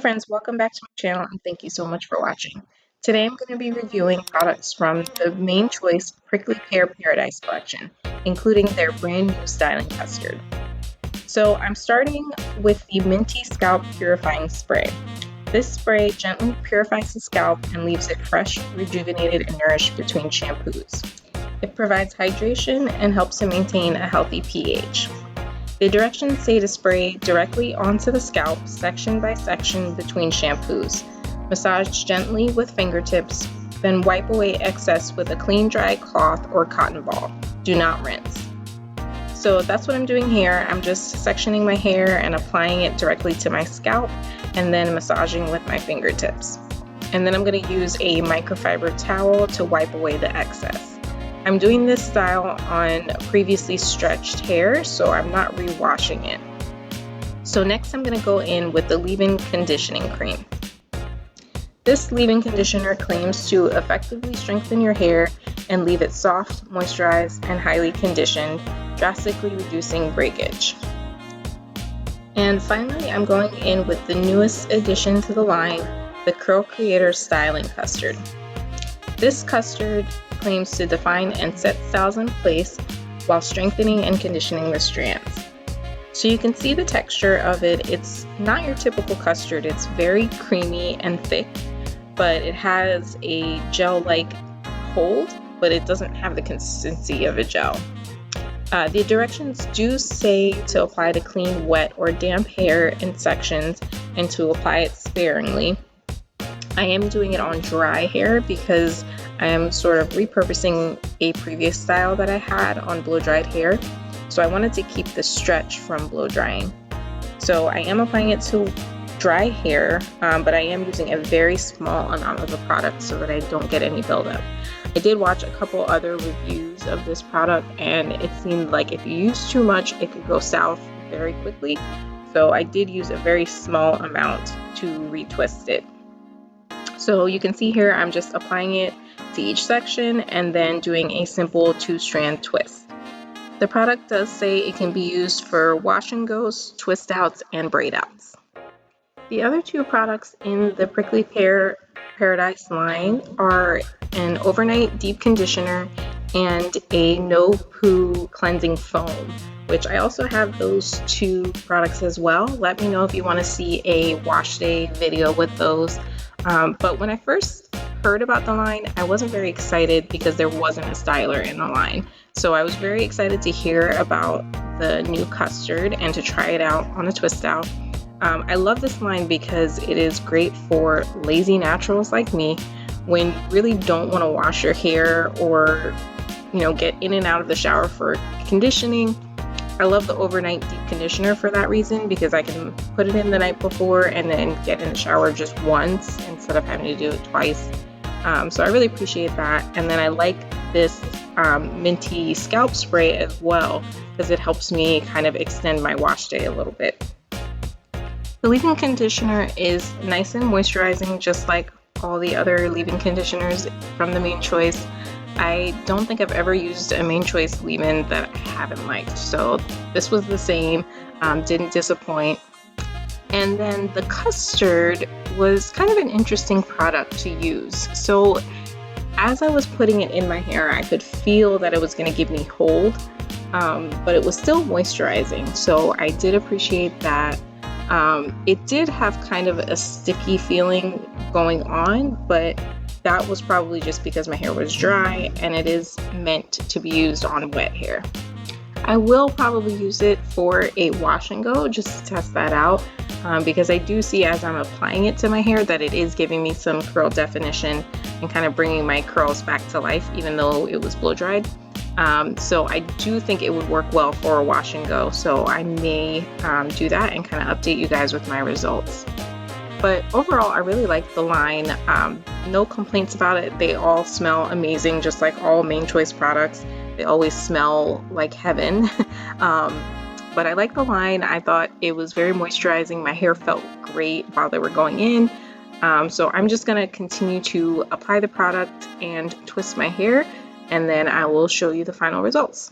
friends, welcome back to my channel and thank you so much for watching. Today I'm going to be reviewing products from the Main Choice Prickly Pear Paradise collection, including their brand new styling custard. So I'm starting with the Minty Scalp Purifying Spray. This spray gently purifies the scalp and leaves it fresh, rejuvenated, and nourished between shampoos. It provides hydration and helps to maintain a healthy pH. The directions say to spray directly onto the scalp, section by section between shampoos. Massage gently with fingertips, then wipe away excess with a clean, dry cloth or cotton ball. Do not rinse. So that's what I'm doing here. I'm just sectioning my hair and applying it directly to my scalp and then massaging with my fingertips. And then I'm going to use a microfiber towel to wipe away the excess. I'm doing this style on previously stretched hair, so I'm not re-washing it. So next I'm going to go in with the leave-in conditioning cream. This leave-in conditioner claims to effectively strengthen your hair and leave it soft, moisturized, and highly conditioned, drastically reducing breakage. And finally, I'm going in with the newest addition to the line, the Curl Creator Styling Custard. This custard claims to define and set styles in place while strengthening and conditioning the strands. So you can see the texture of it. It's not your typical custard. It's very creamy and thick, but it has a gel-like hold, but it doesn't have the consistency of a gel. The directions do say to apply to clean, wet, or damp hair in sections and to apply it sparingly. I am doing it on dry hair because I am sort of repurposing a previous style that I had on blow-dried hair. So I wanted to keep the stretch from blow drying. So I am applying it to dry hair, but I am using a very small amount of the product so that I don't get any buildup. I did watch a couple other reviews of this product and it seemed like if you use too much, it could go south very quickly. So I did use a very small amount to retwist it. So you can see here, I'm just applying it to each section and then doing a simple 2-strand twist. The product does say it can be used for wash and goes, twist outs, and braid outs. The other two products in the Prickly Pear Paradise line are an overnight deep conditioner and a no poo cleansing foam, which I also have those two products as well. Let me know if you want to see a wash day video with those. But when I first heard about the line, I wasn't very excited because there wasn't a styler in the line. So I was very excited to hear about the new custard and to try it out on a twist out. I love this line because it is great for lazy naturals like me when you really don't want to wash your hair or, get in and out of the shower for conditioning. I love the overnight deep conditioner for that reason because I can put it in the night before and then get in the shower just once instead of having to do it twice. So I really appreciate that. And then I like this Minty scalp spray as well because it helps me kind of extend my wash day a little bit. The leave-in conditioner is nice and moisturizing just like all the other leave-in conditioners from the Main Choice. I don't think I've ever used a Main Choice leave-in that I haven't liked. So this was the same, didn't disappoint. And then the custard was kind of an interesting product to use. So as I was putting it in my hair, I could feel that it was going to give me hold, but it was still moisturizing. So I did appreciate that. It did have kind of a sticky feeling going on, but that was probably just because my hair was dry and it is meant to be used on wet hair. I will probably use it for a wash and go just to test that out because I do see as I'm applying it to my hair that it is giving me some curl definition and kind of bringing my curls back to life even though it was blow dried. So I do think it would work well for a wash and go. So I may do that and kind of update you guys with my results. But overall, I really like the line. No complaints about it. They all smell amazing, just like all Main Choice products. They always smell like heaven. But I like the line. I thought it was very moisturizing. My hair felt great while they were going in. So I'm just going to continue to apply the product and twist my hair, and then I will show you the final results.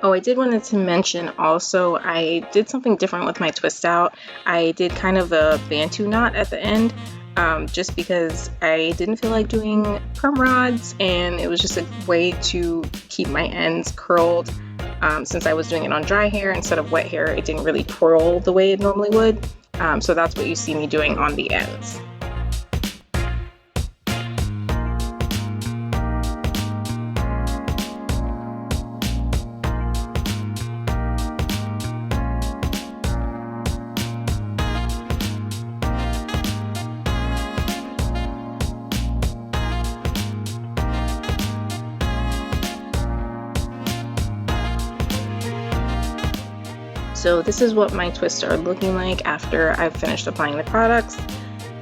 Oh, I did wanted to mention also, I did something different with my twist out. I did kind of a Bantu knot at the end, just because I didn't feel like doing perm rods, and it was just a way to keep my ends curled. Since I was doing it on dry hair instead of wet hair, it didn't really twirl the way it normally would. So that's what you see me doing on the ends. So this is what my twists are looking like after I've finished applying the products.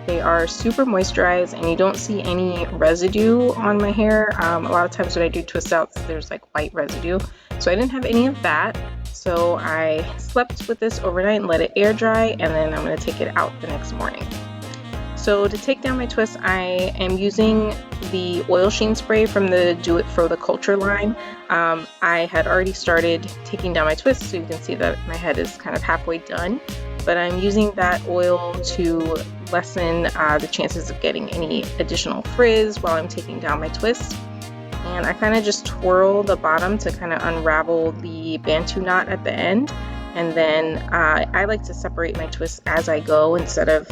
They are super moisturized and you don't see any residue on my hair. A lot of times when I do twist outs, there's like white residue. So I didn't have any of that. So I slept with this overnight and let it air dry, and then I'm going to take it out the next morning. So to take down my twists, I am using the oil sheen spray from the Do It For The Culture line. I had already started taking down my twists, so you can see that my head is kind of halfway done. But I'm using that oil to lessen the chances of getting any additional frizz while I'm taking down my twists. And I kind of just twirl the bottom to kind of unravel the Bantu knot at the end. And then I like to separate my twists as I go instead of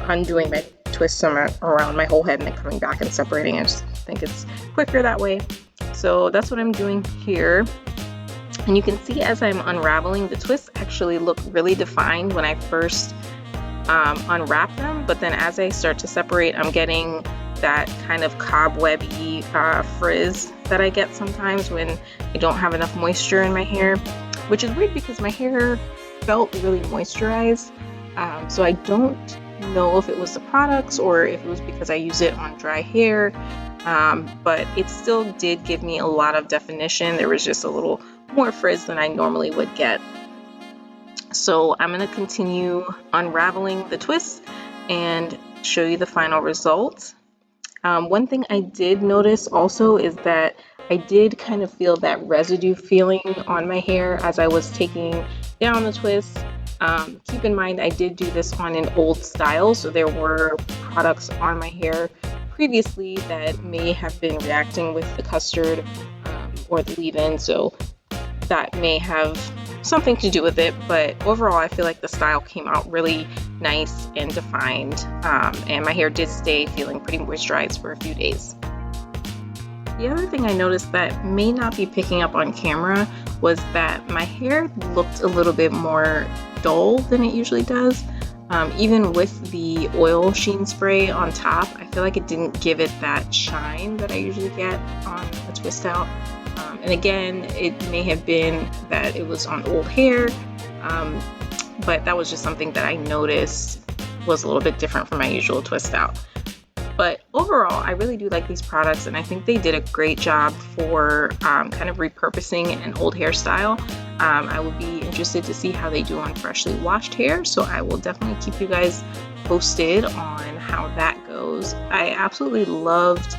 undoing my twists around my whole head and then coming back and separating. I just think it's quicker that way. So that's what I'm doing here. And you can see as I'm unraveling, the twists actually look really defined when I first unwrap them, but then as I start to separate, I'm getting that kind of cobwebby frizz that I get sometimes when I don't have enough moisture in my hair, which is weird because my hair felt really moisturized. So I don't know if it was the products or if it was because I use it on dry hair, but it still did give me a lot of definition. There was just a little more frizz than I normally would get. So I'm going to continue unraveling the twists and show you the final result. One thing I did notice also is that I did kind of feel that residue feeling on my hair as I was taking down the twists. Keep in mind I did do this on an old style, so there were products on my hair previously that may have been reacting with the custard or the leave-in, so that may have something to do with it, but overall I feel like the style came out really nice and defined, and my hair did stay feeling pretty moisturized for a few days. The other thing I noticed that may not be picking up on camera was that my hair looked a little bit more dull than it usually does. Even with the oil sheen spray on top, I feel like it didn't give it that shine that I usually get on a twist out. And again, it may have been that it was on old hair, but that was just something that I noticed was a little bit different from my usual twist out. But overall, I really do like these products, and I think they did a great job for kind of repurposing an old hairstyle. I would be interested to see how they do on freshly washed hair, so I will definitely keep you guys posted on how that goes. I absolutely loved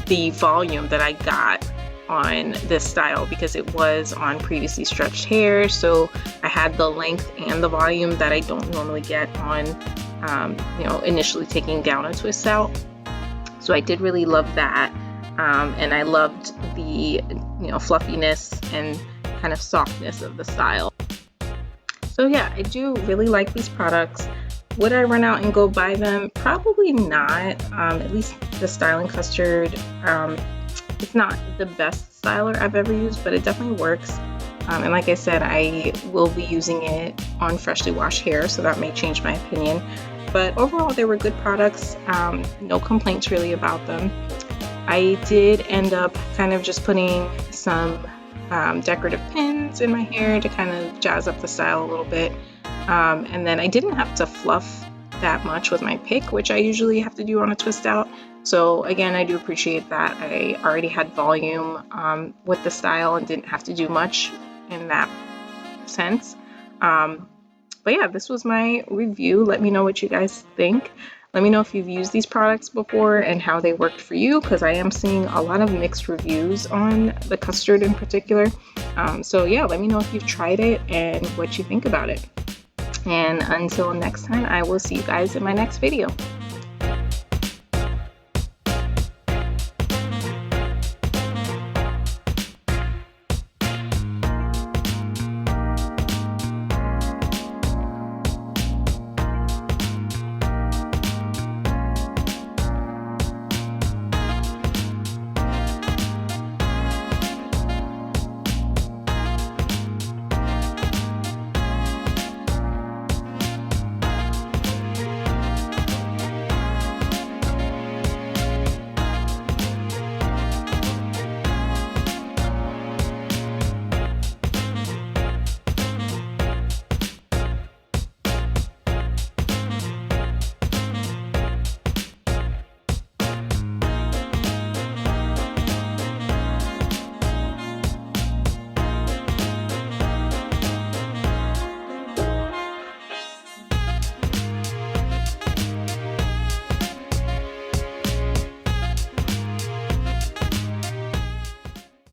the volume that I got on this style because it was on previously stretched hair, so I had the length and the volume that I don't normally get on initially taking down a twist out. So I did really love that, and I loved the fluffiness and kind of softness of the style. So yeah, I do really like these products. Would I run out and go buy them? Probably not. At least the styling custard, it's not the best styler I've ever used, but it definitely works. And like I said, I will be using it on freshly washed hair, so that may change my opinion. But overall, they were good products. No complaints really about them. I did end up kind of just putting some decorative pins in my hair to kind of jazz up the style a little bit. And then I didn't have to fluff that much with my pick, which I usually have to do on a twist out. So again, I do appreciate that. I already had volume with the style and didn't have to do much in that sense. But yeah, this was my review. Let me know what you guys think. Let me know if you've used these products before and how they worked for you, because I am seeing a lot of mixed reviews on the Custard in particular. So yeah, let me know if you've tried it and what you think about it. And until next time, I will see you guys in my next video.